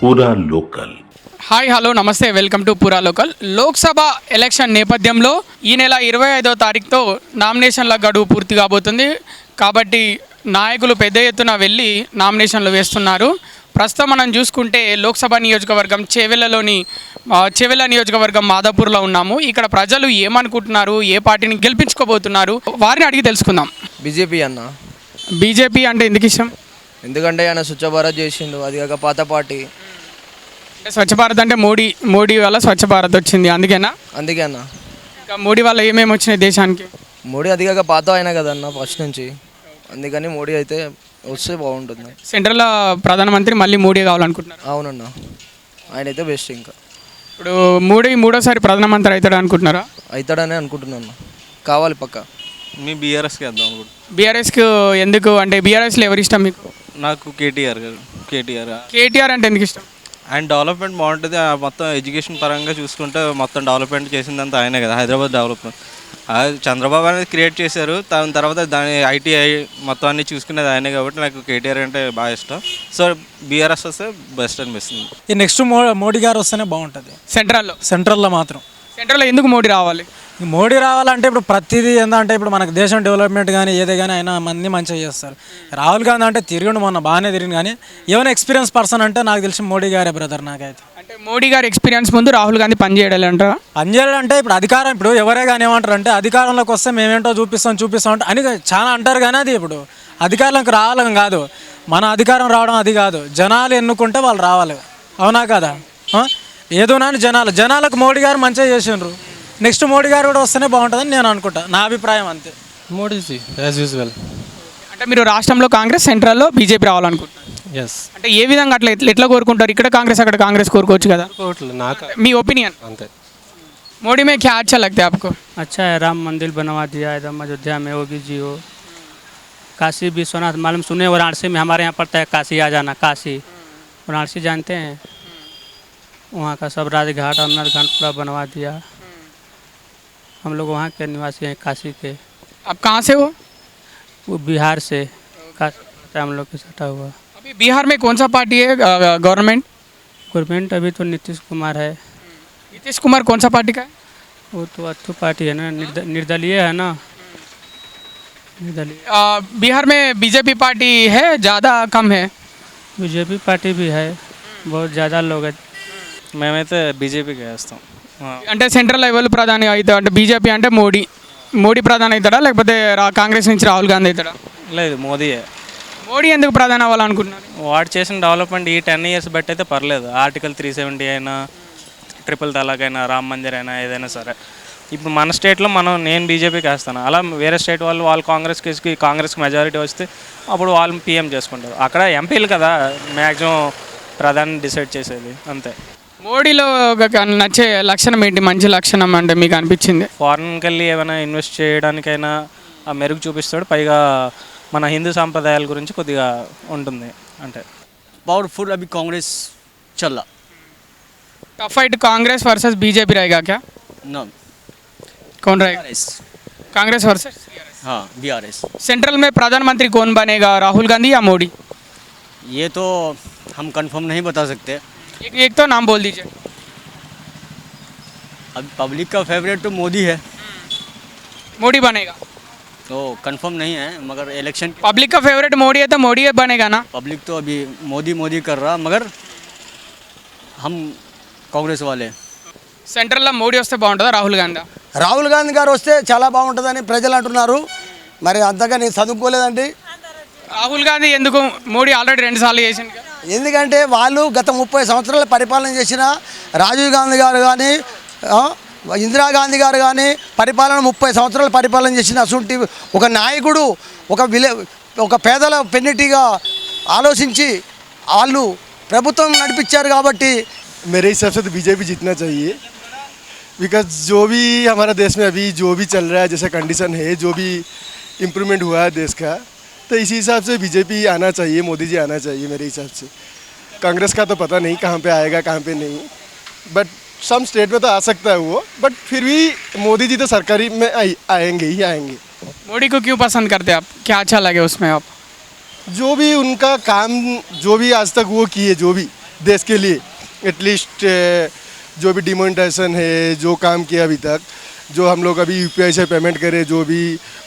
పూరా local. Hi hello నమస్తే, welcome to పూరా లోకల్. లోక్సభ ఎలక్షన్ నేపథ్యంలో ఈ నెల 25వ తారీఖుతో నామినేషన్ల గడువు పూర్తి కాబోతుంది. కాబట్టి నాయకులు పెద్ద ఎత్తున వెళ్ళి నామినేషన్లు వేస్తున్నారు. ప్రస్తుతం మనం చూసుకుంటే లోక్సభ నియోజకవర్గం చేవెళ్ళ నియోజకవర్గం మాదాపూర్లో ఉన్నాము. ఇక్కడ ప్రజలు ఏమనుకుంటున్నారు, ఏ పార్టీని గెలిపించుకోబోతున్నారు, వారిని అడిగి తెలుసుకుందాం. బీజేపీ అన్న. బీజేపీ అంటే ఎందుకు ఇష్టం? ఎందుకంటే ఆయన స్వచ్ఛ భారత్ చేసిండు, అది కాక పాత పార్టీ. స్వచ్ఛ భారత్ అంటే మోడీ వల్ల స్వచ్ఛ భారత్ వచ్చింది, అందుకేనా? అందుకే అన్న. ఇంకా మోడీ వల్ల ఏమేమి వచ్చినాయి దేశానికి? మోడీ అది కాక పాత ఆయన కదన్న ఫస్ట్ నుంచి, అందుకని మోడీ అయితే వస్తే బాగుంటుంది. సెంట్రల్లో ప్రధానమంత్రి మళ్ళీ మోడీ కావాలనుకుంటున్నారు. అవునన్న, ఆయన అయితే బెస్ట్. ఇంకా ఇప్పుడు మోడీ మూడోసారి ప్రధానమంత్రి అవుతాడు అనుకుంటున్నారా? అవుతాడని అనుకుంటున్నాను. కావాలి పక్క. మీ బీఆర్ఎస్కి వేద్దాం అనుకుంటున్నాను. బీఆర్ఎస్కి ఎందుకు అంటే బీఆర్ఎస్లో ఎవరు ఇష్టం మీకు? నాకు కేటీఆర్ గారు. కేటీఆర్ అంటే ఎందుకు ఇష్టం? ఆయన డెవలప్మెంట్ బాగుంటుంది. మొత్తం ఎడ్యుకేషన్ పరంగా చూసుకుంటే మొత్తం డెవలప్మెంట్ చేసిందంతా ఆయనే కదా, హైదరాబాద్ డెవలప్మెంట్. చంద్రబాబు అనేది క్రియేట్ చేశారు, దాని తర్వాత దాని ఐటీఐ మొత్తం అన్ని చూసుకునేది ఆయనే, కాబట్టి నాకు కేటీఆర్ అంటే బాగా ఇష్టం. సో బీఆర్ఎస్ వస్తే బెస్ట్ అనిపిస్తుంది. ఈ నెక్స్ట్ మోడీ గారు వస్తేనే బాగుంటుంది. సెంట్రల్లో మాత్రం. సెంట్రల్లో ఎందుకు మోడీ రావాలి? మోడీ రావాలంటే ఇప్పుడు ప్రతిదీ ఏంటంటే ఇప్పుడు మనకు దేశం డెవలప్మెంట్ కానీ ఏదే కానీ ఆయన మంది మంచిగా చేస్తారు. రాహుల్ గాంధీ అంటే తిరిగిండు, మొన్న బాగానే తిరిగింది, కానీ ఏమైనా ఎక్స్పీరియన్స్ పర్సన్ అంటే నాకు తెలిసి మోడీ గారే బ్రదర్. నాకైతే అంటే మోడీ గారి ఎక్స్పీరియన్స్ ముందు రాహుల్ గాంధీ పనిచేయాలంటారా? పనిచేయాలంటే ఇప్పుడు అధికారం, ఇప్పుడు ఎవరే కానీ ఏమంటారు అంటే అధికారంలోకి వస్తే మేమేంటో చూపిస్తాం అంటే అని చాలా అంటారు, కానీ అది ఇప్పుడు అధికారంలోకి రావాలని కాదు, మన అధికారం రావడం అది కాదు, జనాలు ఎన్నుకుంటే వాళ్ళు రావాలి. అవునా కదా? ఏదోనా జనాలకు మోడీ గారు మంచిగా చేసిండ్రు, నెక్స్ట్ మోడీ గారు కూడా వస్తేనే బాగుంటుందని నేను అనుకుంటా, నా అభిప్రాయం అంతే. Modiji as usual. అంటే మీరు రాష్ట్రంలో కాంగ్రెస్, సెంట్రల్లో బీజేపీ రావాలనుకుంటున్నారు. ఎస్. అంటే ఏ విధంగా అట్లా ఎట్లా కోరుకుంటారు? ఇక్కడ కాంగ్రెస్ అక్కడ కాంగ్రెస్ కోరుకోవచ్చు కదా. నాకు మీ ఒపీనియన్ అంతే. मोदी में क्या अच्छा लगता है आपको? अच्छा है, राम मंदिर बनवा दिया एकदम अयोध्या में, होगी जी हो। काशी विश्वनाथ मालूम सुने, वाराणसी में हमारे यहाँ पड़ता है, काशी आ जाना। काशी वाराणसी जानते हैं, वहाँ का सब राजघाट अमरनाथ घाट पूरा बनवा दिया। हम लोग वहाँ के निवासी हैं, काशी के। आप कहाँ से हो? वो बिहार से, काशी हम लोग के सटा हुआ। अभी बिहार में कौन सा पार्टी है गवर्नमेंट अभी तो नीतीश कुमार है। नीतीश कुमार कौन सा पार्टी का है? वो तो अच्छी पार्टी है ना, निर्दलीय है ना, निर्दलीय। बिहार में बीजेपी पार्टी है, ज़्यादा कम है? बीजेपी पार्टी भी है, बहुत ज़्यादा लोग है। మేమైతే బీజేపీకి వేస్తాం. అంటే సెంట్రల్ లెవెల్ ప్రధాని అవుతాడు అంటే బీజేపీ అంటే మోడీ ప్రధాని అవుతాడా, లేకపోతే కాంగ్రెస్ నుంచి రాహుల్ గాంధీ అవుతాడా? లేదు, మోదీయే. మోడీ ఎందుకు ప్రధాని అవ్వాలనుకుంటున్నారు? వాడు చేసిన డెవలప్మెంట్ ఈ 10 years బట్టి అయితే పర్లేదు. ఆర్టికల్ 370 అయినా, ట్రిపుల్ తలాక్ అయినా, రామ్ మందిర్ అయినా, ఏదైనా సరే. ఇప్పుడు మన స్టేట్లో నేను బీజేపీకి వేస్తాను. అలా వేరే స్టేట్ వాళ్ళు కాంగ్రెస్కి మెజారిటీ వస్తే అప్పుడు వాళ్ళు పీఎం చేసుకుంటారు. అక్కడ ఎంపీలు కదా మ్యాక్సిమం ప్రధాని డిసైడ్ చేసేది, అంతే. మోడీలో నచ్చే లక్షణం ఏంటి, మంచి లక్షణం అంటే మీకు అనిపించింది? ఫారెన్కి వెళ్ళి ఏమైనా ఇన్వెస్ట్ చేయడానికైనా ఆ మెరుగు చూపిస్తాడు, పైగా మన హిందూ సాంప్రదాయాల గురించి కొద్దిగా ఉంటుంది. అంటే पावरफुल अभी कांग्रेस चल रहा। Tough fight Congress versus BJP रहेगा क्या? नो, कौन रहेगा? कांग्रेस वर्सेस? हाँ, बीआरएस। सेंट्रल में प्रधानमंत्री कौन बनेगा, राहुल गांधी या मोदी? ये तो हम कंफर्म नहीं बता सकते। एक तो नाम बोल दीजिए। अब पब्लिक का फेवरेट तो मोदी है, मोदी बनेगा तो कंफर्म नहीं है, मगर इलेक्शन पब्लिक का फेवरेट मोदी है तो मोदी बनेगा ना। पब्लिक तो अभी मोदी कर रहा, मगर हम कांग्रेस वाले। సెంట్రల్లో మోడీ వస్తే బాగుంటుందా, రాహుల్ గాంధీ? రాహుల్ గాంధీ గారు వస్తే చాలా బాగుంటుందని ప్రజలు అంటున్నారు. మరి అంతగా నేను చదువుకోలేదండి. రాహుల్ గాంధీ ఎందుకు? మోడీ ఆల్రెడీ 2 సార్లు చేసింది కదా. ఎందుకంటే వాళ్ళు గత 30 సంవత్సరాల పరిపాలన చేసిన రాజీవ్ గాంధీ గారు కానీ, ఇందిరాగాంధీ గారు కానీ పరిపాలన 30 సంవత్సరాల పరిపాలన చేసిన అసలు ఒక నాయకుడు ఒక పేదల పెన్నిటిగా ఆలోచించి వాళ్ళు ప్రభుత్వం నడిపించారు. కాబట్టి मेरे हिसाब से तो बीजेपी जीतना चाहिए, बिकॉज जो भी हमारा देश में अभी जो भी चल रहा है, जैसा कंडीशन है, जो भी इम्प्रूवमेंट हुआ है देश का, तो इसी हिसाब से बीजेपी आना चाहिए, मोदी जी आना चाहिए मेरे हिसाब से। कांग्रेस का तो पता नहीं कहाँ पे आएगा कहाँ पे नहीं, बट सम स्टेट में तो आ सकता है वो, बट फिर भी मोदी जी तो सरकारी में आएंगे ही आएंगे। मोदी को क्यों पसंद करते हैं आप, क्या अच्छा लगे उसमें? आप जो भी उनका काम जो भी आज तक वो किए, जो भी देश के लिए एटलीस्ट जो भी डिमोनेटाइजेशन है, जो काम किया अभी तक, जो हम लोग अभी यूपीआई से पेमेंट करें, जो भी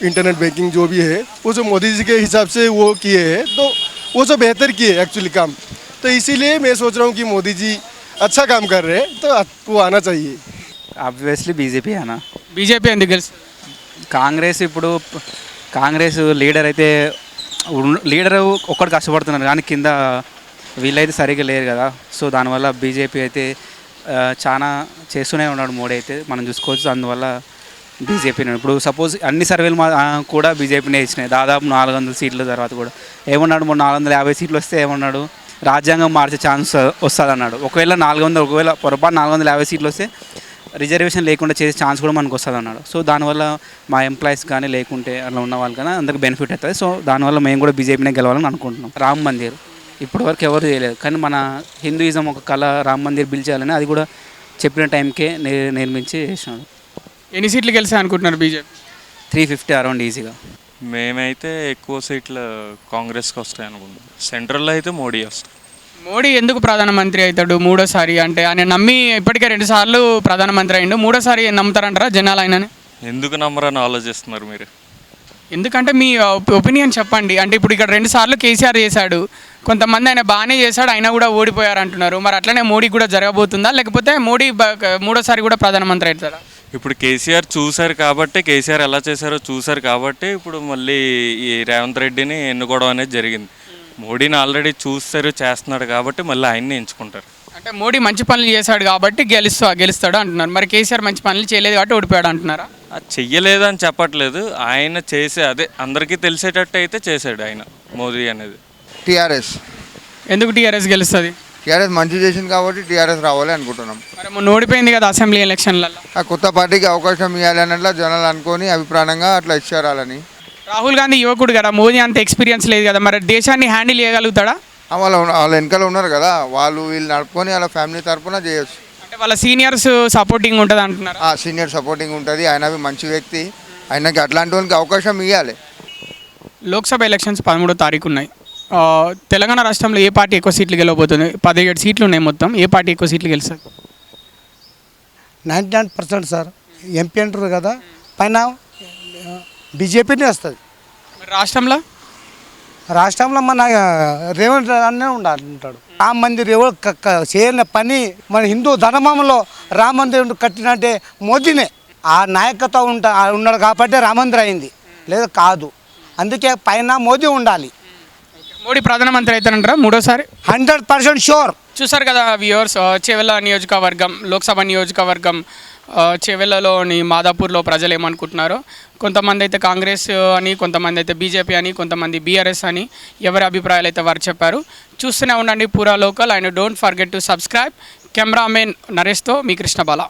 इंटरनेट बैंकिंग जो भी है, वो सब मोदी जी के हिसाब से वो किए हैं, तो वो सब बेहतर किए एक्चुअली काम। तो इसीलिए मैं सोच रहा हूँ कि मोदी जी अच्छा काम कर रहे हैं, तो वो आना चाहिए। ఆబ్వియస్లీ బీజేపీ అన్న. బీజేపీ ఎందుకు గెలుస్తుంది? కాంగ్రెస్ ఇప్పుడు కాంగ్రెస్ లీడర్ అయితే లీడర్ ఒక్కడు కష్టపడుతున్నారు కానీ కింద వీళ్ళైతే సరిగ్గా లేరు కదా. సో దానివల్ల బీజేపీ అయితే చాలా చేస్తూనే ఉన్నాడు మోడీ అయితే, మనం చూసుకోవచ్చు. అందువల్ల బీజేపీని ఇప్పుడు సపోజ్ అన్ని సర్వేలు కూడా బీజేపీనే ఇచ్చినాయి. దాదాపు 400 సీట్ల తర్వాత కూడా ఏమన్నాడు, మొన్న 450 సీట్లు వస్తే ఏమన్నాడు, రాజ్యాంగం మార్చే ఛాన్స్ వస్తుంది అన్నాడు. ఒకవేళ పొరపాటు 450 సీట్లు వస్తే రిజర్వేషన్ లేకుండా చేసే ఛాన్స్ కూడా మనకు వస్తుంది అన్నాడు. సో దానివల్ల మా ఎంప్లాయీస్ కానీ లేకుంటే అలా ఉన్న వాళ్ళు కానీ అందరికి బెనిఫిట్ అవుతుంది. సో దానివల్ల మేము కూడా బీజేపీనే గెలవాలని అనుకుంటున్నాం. రామ్ మందిర్ ఇప్పటివరకు ఎవరు చేయలేదు, కానీ మన హిందూయిజం ఒక కళ రామ్ మందిర్ బిల్డ్ చేయాలని అది కూడా చెప్పిన టైంకే నిర్మించి చేసినాడు. ఎన్ని సీట్లు గెలిచాయి అనుకుంటున్నారు బీజేపీ? 350 అరౌండ్ ఈజీగా. మేమైతే ఎక్కువ సీట్లు కాంగ్రెస్కి వస్తాయి అనుకుంటున్నాం. సెంట్రల్లో అయితే మోడీ వస్తాయి. మోడీ ఎందుకు ప్రధానమంత్రి అవుతాడు మూడోసారి? అంటే ఆయన నమ్మి ఇప్పటికే 2 సార్లు ప్రధానమంత్రి అయ్యిండు, మూడోసారి నమ్ముతారంటారా జనాలు ఆయనని? ఎందుకు నమ్మరని ఆలోచిస్తున్నారు మీరు? ఎందుకంటే మీ ఒపీనియన్ చెప్పండి. అంటే ఇప్పుడు ఇక్కడ 2 సార్లు కేసీఆర్ చేశాడు, కొంతమంది ఆయన బాగానే చేశాడు, అయినా కూడా ఓడిపోయారు అంటున్నారు. మరి అట్లనే మోడీ కూడా జరగబోతుందా, లేకపోతే మోడీ మూడోసారి కూడా ప్రధానమంత్రి అవుతారా? ఇప్పుడు కేసీఆర్ చూశారు కాబట్టి, కేసీఆర్ ఎలా చేశారో చూశారు కాబట్టి ఇప్పుడు మళ్ళీ ఈ రేవంత్ రెడ్డిని ఎన్నుకోవడం అనేది జరిగింది. మోడీని ఆల్రెడీ చూస్తారు చేస్తున్నాడు కాబట్టి మళ్ళీ ఆయన్ని ఎంచుకుంటారు. అంటే మోడీ మంచి పనులు చేశాడు కాబట్టి గెలుస్తాడు అంటున్నారు. మరి కేసీఆర్ మంచి పనులు చేయలేదు కాబట్టి ఓడిపోయాడు అంటున్నారా? అది చెయ్యలేదు అని చెప్పట్లేదు, ఆయన చేసే అదే అందరికీ తెలిసేటట్టు అయితే చేశాడు ఆయన మోదీ అనేది. టీఆర్ఎస్. ఎందుకు టీఆర్ఎస్ గెలుస్తుంది? టీఆర్ఎస్ మంచి చేసింది కాబట్టి టీఆర్ఎస్ రావాలి అనుకుంటున్నాం. మరి మొన్న ఓడిపోయింది కదా అసెంబ్లీ ఎలక్షన్లలో. ఆ కొత్త పార్టీకి అవకాశం ఇవ్వాలి అన్నట్లా జనాలు అనుకొని అభిప్రాయంగా అట్లా ఇచ్చారాలని. రాహుల్ గాంధీ యువకుడు కదా, మోదీ అంత ఎక్స్పీరియన్స్ లేదు కదా, మరి దేశాన్ని హ్యాండిల్ చేయగలుగుతాడా? వాళ్ళ వెనకాల ఉన్నారు కదా, వీళ్ళు నడుపుకొని వాళ్ళ ఫ్యామిలీ తరఫున చేయొచ్చు. అంటే వాళ్ళ సీనియర్స్ సపోర్టింగ్ ఉంటుంది అంటున్నారు. సీనియర్ సపోర్టింగ్ ఉంటుంది, ఆయన మంచి వ్యక్తి, ఆయనకి అట్లాంటి వాళ్ళకి అవకాశం ఇవ్వాలి. లోక్సభ ఎలక్షన్స్ 13వ తారీఖు ఉన్నాయి. తెలంగాణ రాష్ట్రంలో ఏ పార్టీ ఎక్కువ సీట్లు గెలవబోతుంది? 17 సీట్లు ఉన్నాయి మొత్తం. ఏ పార్టీ ఎక్కువ సీట్లు గెలుస్తుంది? 99% సార్ ఎంపీ అంటారు కదా, పైన బీజేపీనే వస్తుంది. రాష్ట్రంలో మన రేవంత్ అన్నే ఉంటాడు. రామ మందిర్ ఎవరు చేయని పని మన హిందూ ధర్మంలో రామ మందిర్ కట్టినంటే మోదీనే. ఆ నాయకత్వం ఉన్నాడు కాబట్టి రామ మందిర్ అయింది, లేదా కాదు. అందుకే పైన మోదీ ఉండాలి. మోడీ ప్రధానమంత్రి అవుతారంటారా మూడోసారి? 100% షూర్. చూసారు కదా వ్యూవర్స్, చెవెళ్ళ నియోజకవర్గం లోక్సభ నియోజకవర్గం చెవెళ్ళలోని మాదాపూర్లో ప్రజలు ఏమనుకుంటున్నారో, కొంతమంది అయితే కాంగ్రెస్ అని, కొంతమంది అయితే బీజేపీ అని, కొంతమంది బీఆర్ఎస్ అని, ఎవరి అభిప్రాయాలు అయితే వారు చెప్పారు. చూస్తూనే ఉండండి పూరా local and don't forget to subscribe. Cameraman నరేష్తో మీ కృష్ణబాల.